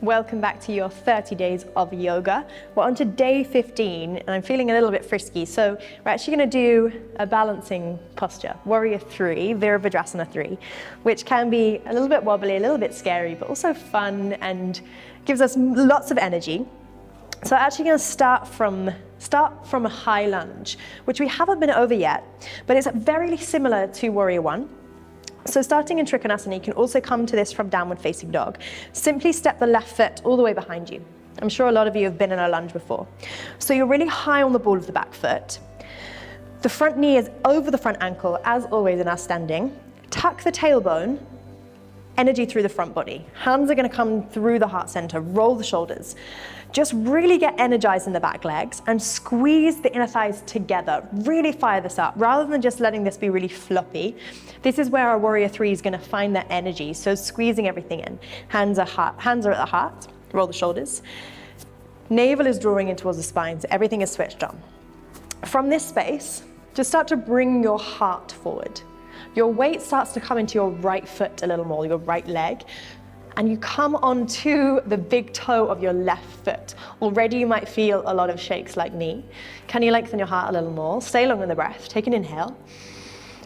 Welcome back to your 30 days of yoga. We're on to day 15 and I'm feeling a little bit frisky, so we're actually going to do a balancing posture, Warrior 3, Virabhadrasana 3, which can be a little bit wobbly, a little bit scary, but also fun and gives us lots of energy. So I'm actually going to start from a high lunge, which we haven't been over yet, but it's very similar to Warrior 1. So starting in Trikonasana, you can also come to this from downward facing dog. Simply step the left foot all the way behind you. I'm sure a lot of you have been in a lunge before. So you're really high on the ball of the back foot. The front knee is over the front ankle, as always in our standing. Tuck the tailbone, energy through the front body. Hands are going to come through the heart center, roll the shoulders. Just really get energized in the back legs and squeeze the inner thighs together. Really fire this up rather than just letting this be really floppy. This is where our Warrior 3 is going to find that energy. So squeezing everything in. Hands are at the heart, roll the shoulders. Navel is drawing in towards the spine, so everything is switched on. From this space, just start to bring your heart forward. Your weight starts to come into your right foot a little more, your right leg. And you come onto the big toe of your left foot. Already you might feel a lot of shakes like me. Can you lengthen your heart a little more? Stay long in the breath. Take an inhale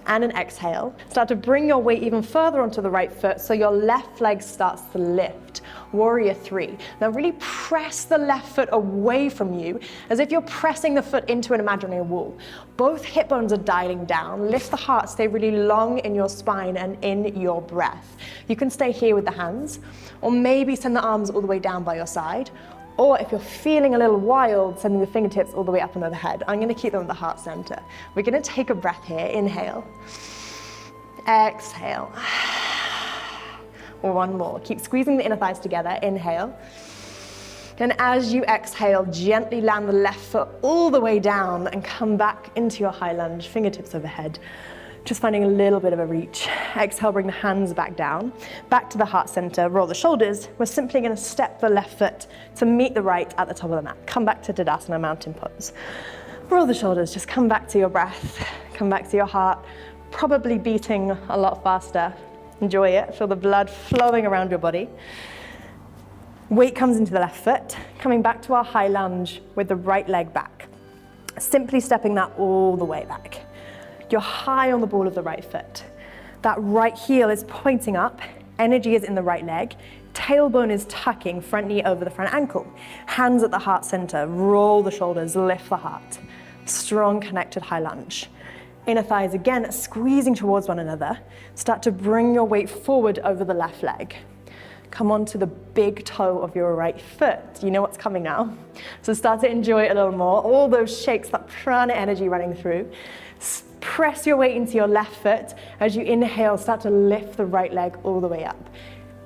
and an exhale. Start to bring your weight even further onto the right foot so your left leg starts to lift. Warrior 3. Now really press the left foot away from you as if you're pressing the foot into an imaginary wall. Both hip bones are dialing down. Lift the heart, stay really long in your spine and in your breath. You can stay here with the hands, or maybe send the arms all the way down by your side. Or if you're feeling a little wild, sending the fingertips all the way up and overhead. I'm going to keep them at the heart center. We're going to take a breath here. Inhale. Exhale. Or one more. Keep squeezing the inner thighs together. Inhale. And as you exhale, gently land the left foot all the way down and come back into your high lunge, fingertips overhead. Just finding a little bit of a reach. Exhale, bring the hands back down, back to the heart center, roll the shoulders. We're simply going to step the left foot to meet the right at the top of the mat. Come back to Tadasana, mountain pose. Roll the shoulders, just come back to your breath, come back to your heart, probably beating a lot faster. Enjoy it, feel the blood flowing around your body. Weight comes into the left foot, coming back to our high lunge with the right leg back. Simply stepping that all the way back. You're high on the ball of the right foot. That right heel is pointing up, energy is in the right leg, tailbone is tucking, front knee over the front ankle. Hands at the heart center, roll the shoulders, lift the heart. Strong connected high lunge. Inner thighs again, squeezing towards one another. Start to bring your weight forward over the left leg. Come onto the big toe of your right foot. You know what's coming now. So start to enjoy it a little more. All those shakes, that prana energy running through. Press your weight into your left foot. As you inhale, start to lift the right leg all the way up.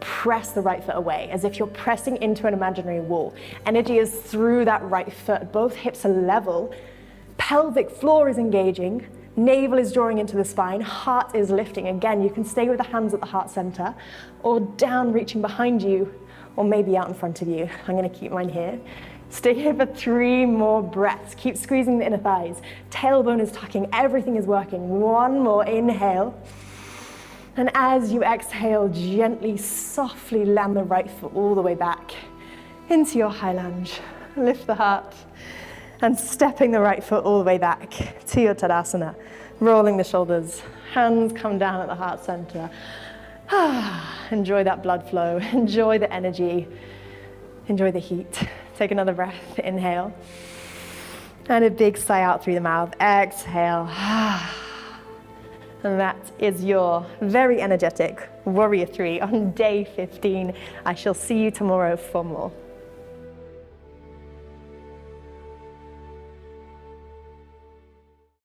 Press the right foot away, as if you're pressing into an imaginary wall. Energy is through that right foot. Both hips are level. Pelvic floor is engaging. Navel is drawing into the spine, heart is lifting. Again, you can stay with the hands at the heart center, or down reaching behind you, or maybe out in front of you. I'm going to keep mine here. Stay here for 3 more breaths. Keep squeezing the inner thighs. Tailbone is tucking, everything is working. One more, inhale. And as you exhale, gently, softly land the right foot all the way back into your high lunge. Lift the heart. And stepping the right foot all the way back to your Tadasana. Rolling the shoulders, hands come down at the heart center. Enjoy that blood flow, enjoy the energy, enjoy the heat. Take another breath, inhale. And a big sigh out through the mouth, exhale. And that is your very energetic Warrior 3 on day 15. I shall see you tomorrow for more.